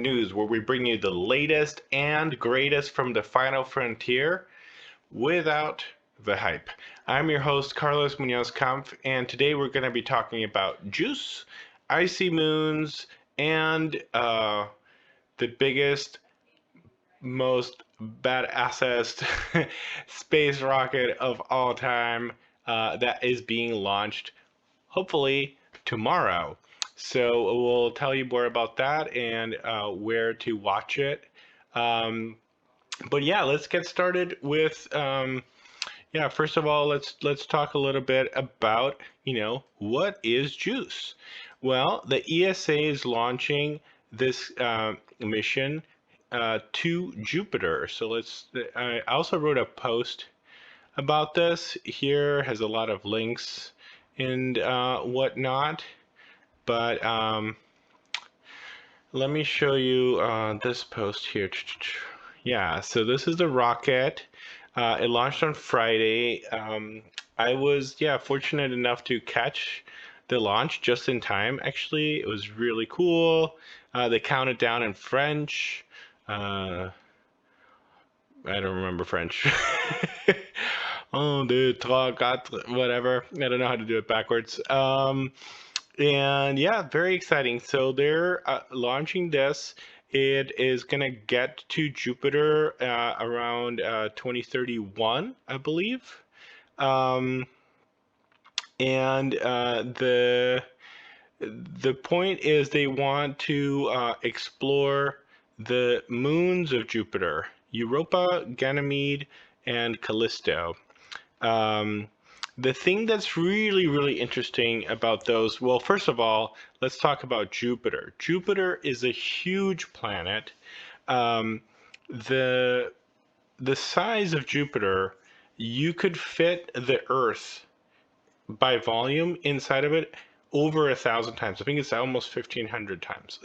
News, where we bring you the latest and greatest from the final frontier without the hype. I'm your host, Carlos Munoz Kampf, and today we're going to be talking about JUICE, icy moons, and the biggest, most badassest space rocket of all time that is being launched, hopefully, tomorrow. So we'll tell you more about that and where to watch it. Um, but yeah, let's get started with yeah. First of all, let's talk a little bit about what is JUICE. Well, the ESA is launching this mission to Jupiter. So I also wrote a post about this. Here has a lot of links and whatnot. But let me show you this post here. Yeah, so this is the rocket. It launched on Friday. I was, fortunate enough to catch the launch just in time. Actually, it was really cool. They counted down in French. I don't remember French. Un, deux, trois, quatre, whatever. I don't know how to do it backwards. And yeah, very exciting. So they're launching this. It is going to get to Jupiter around 2031, I believe. And the point is they want to explore the moons of Jupiter, Europa, Ganymede, and Callisto. The thing that's really, really interesting about those, well, first of all, let's talk about Jupiter. Jupiter is a huge planet. The size of Jupiter, you could fit the Earth by volume inside of it over 1,000 times. I think it's almost 1,500 times.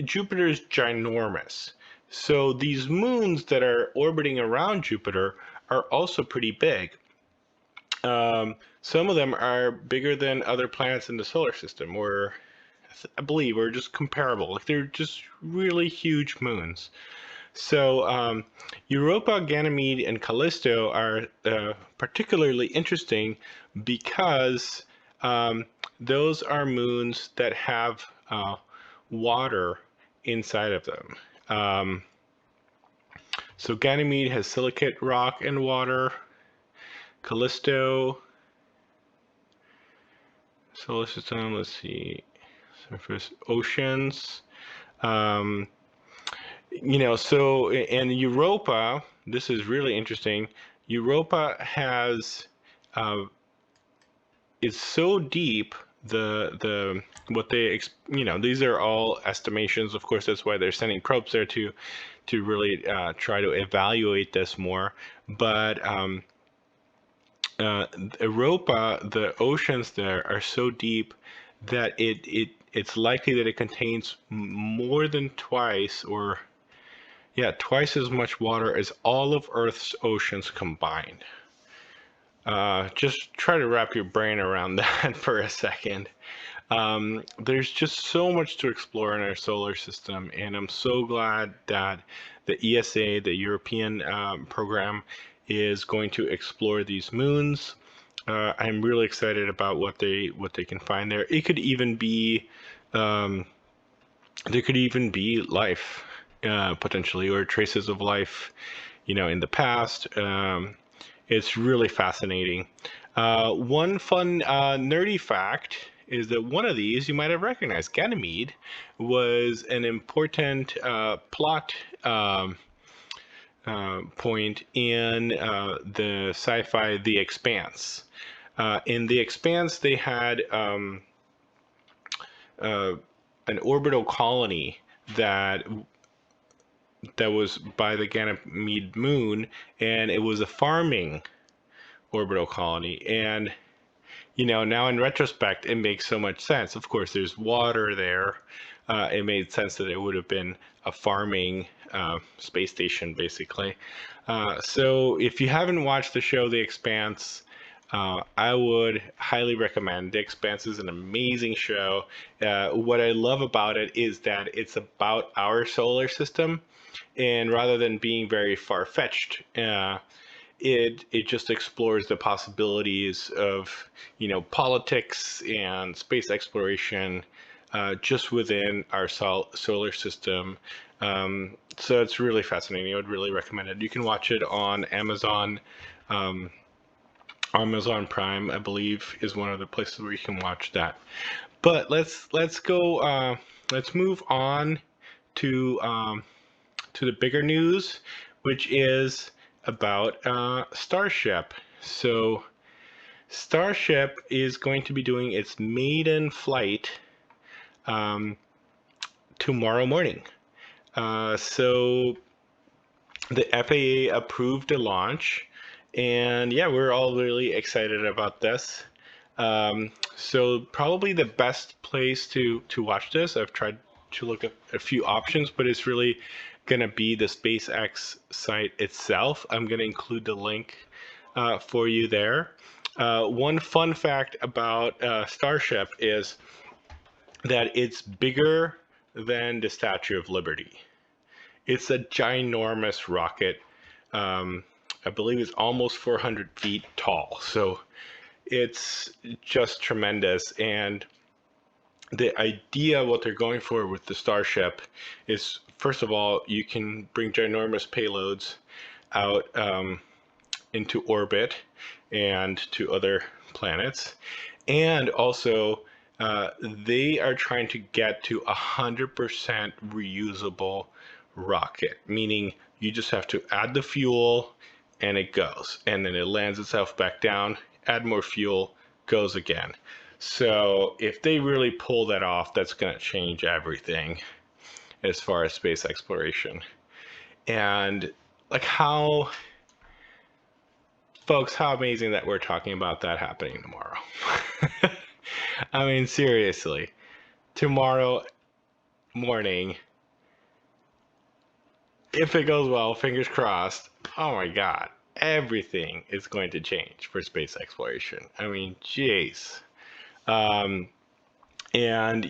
Jupiter is ginormous. So these moons that are orbiting around Jupiter are also pretty big. Some of them are bigger than other planets in the solar system, or I believe are just comparable. Like they're just really huge moons. So Europa, Ganymede, and Callisto are particularly interesting because those are moons that have water inside of them. So Ganymede has silicate rock and water. Callisto, solar system, let's see, surface, oceans. So in Europa, this is really interesting. Europa has, is so deep, what they, these are all estimations. Of course, that's why they're sending probes there to really try to evaluate this more. But Europa, the oceans there are so deep that it's likely that it contains more than twice as much water as all of Earth's oceans combined. Just try to wrap your brain around that for a second. There's just so much to explore in our solar system, and I'm so glad that the ESA, the European program, is going to explore these moons. I'm really excited about what they can find there. It could even be there could even be life potentially, or traces of life, in the past. It's really fascinating. One fun nerdy fact is that one of these you might have recognized. Ganymede was an important plot point in the sci-fi The Expanse. In The Expanse, they had an orbital colony that was by the Ganymede moon, and it was a farming orbital colony. And now in retrospect, it makes so much sense. Of course, there's water there. It made sense that it would have been a farming space station, basically. So if you haven't watched the show The Expanse, I would highly recommend. The Expanse is an amazing show. What I love about it is that it's about our solar system, and rather than being very far-fetched, it just explores the possibilities of politics and space exploration just within our solar system. So it's really fascinating. I would really recommend it. You can watch it on Amazon. Um, Amazon Prime, I believe, is one of the places where you can watch that. But let's go. Let's move on to the bigger news, which is about Starship. So Starship is going to be doing its maiden flight um, tomorrow morning. So the FAA approved the launch, and yeah, we're all really excited about this. So probably the best place to watch this. I've tried to look at a few options, but it's really gonna be the SpaceX site itself. I'm gonna include the link for you there. One fun fact about Starship is that it's bigger than the Statue of Liberty. It's a ginormous rocket. Um, I believe it's almost 400 feet tall. So it's just tremendous. And the idea, what they're going for with the Starship is, first of all, you can bring ginormous payloads out into orbit and to other planets. And also, they are trying to get to 100% reusable rocket, meaning you just have to add the fuel and it goes, and then it lands itself back down, add more fuel, goes again. So if they really pull that off, that's going to change everything as far as space exploration. And like how, folks, how amazing that we're talking about that happening tomorrow. I mean, seriously, tomorrow morning, if it goes well, fingers crossed, oh my God, everything is going to change for space exploration. I mean, jeez. Um, and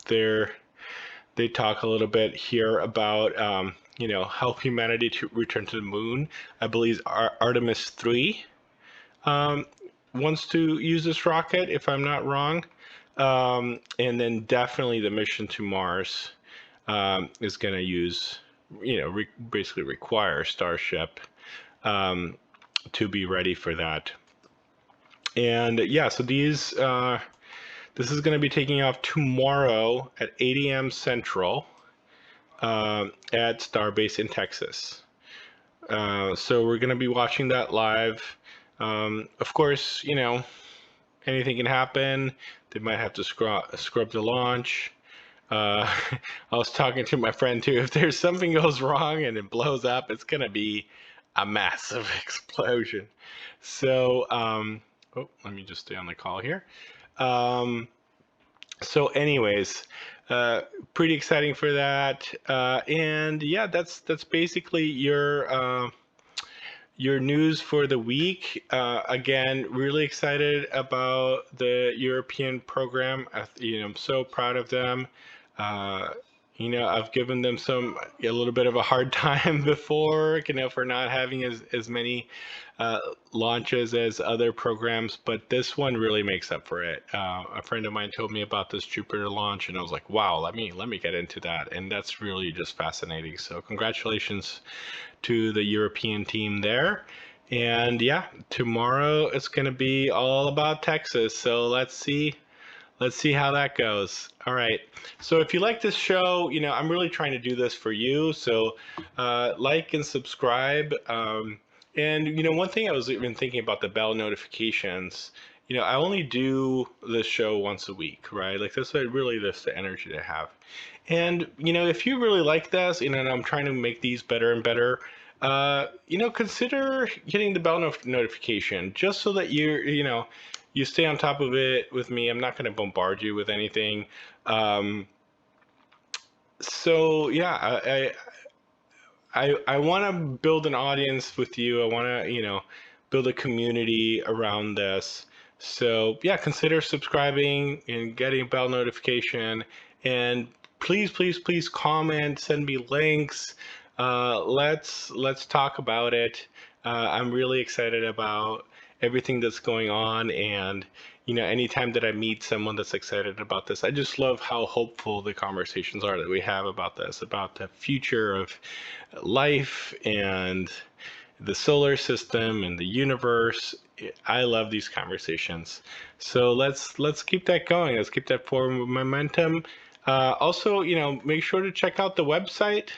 they're they talk a little bit here about help humanity to return to the moon. I believe Artemis 3 um, wants to use this rocket, if I'm not wrong. And then definitely the mission to Mars is going to use, basically require Starship to be ready for that. And yeah, so this is going to be taking off tomorrow at 8 a.m. Central at Starbase in Texas. So we're going to be watching that live. Of course, anything can happen. They might have to scrub the launch. I was talking to my friend too. If there's something goes wrong and it blows up, it's going to be a massive explosion. So, let me just stay on the call here. So anyways, pretty exciting for that. And yeah, that's basically your news for the week. Again, really excited about the European program. I'm so proud of them. I've given them a little bit of a hard time before, for not having as many launches as other programs, but this one really makes up for it. A friend of mine told me about this Jupiter launch, and I was like, wow, let me get into that, and that's really just fascinating. So congratulations to the European team there. And yeah, tomorrow it's going to be all about Texas. So let's see how that goes. All right. So if you like this show, I'm really trying to do this for you. So like and subscribe. And one thing I was even thinking about the bell notifications. I only do this show once a week, right? Like that's really the energy to have. And if you really like this, and I'm trying to make these better and better, consider hitting the bell notification just so that you stay on top of it with me. I'm not going to bombard you with anything. So yeah, I want to build an audience with you. I want to, build a community around this. So yeah, consider subscribing and getting a bell notification, and please comment, send me links. Let's talk about it. I'm really excited about everything that's going on, and anytime that I meet someone that's excited about this, I just love how hopeful the conversations are that we have about this, about the future of life and the solar system and the universe. I love these conversations. So let's keep that going. Let's keep that forward momentum. Also, make sure to check out the website.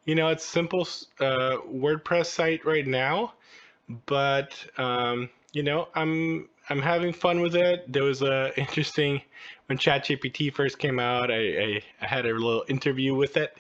It's simple WordPress site right now, but I'm having fun with it. There was a interesting when ChatGPT first came out. I had a little interview with it,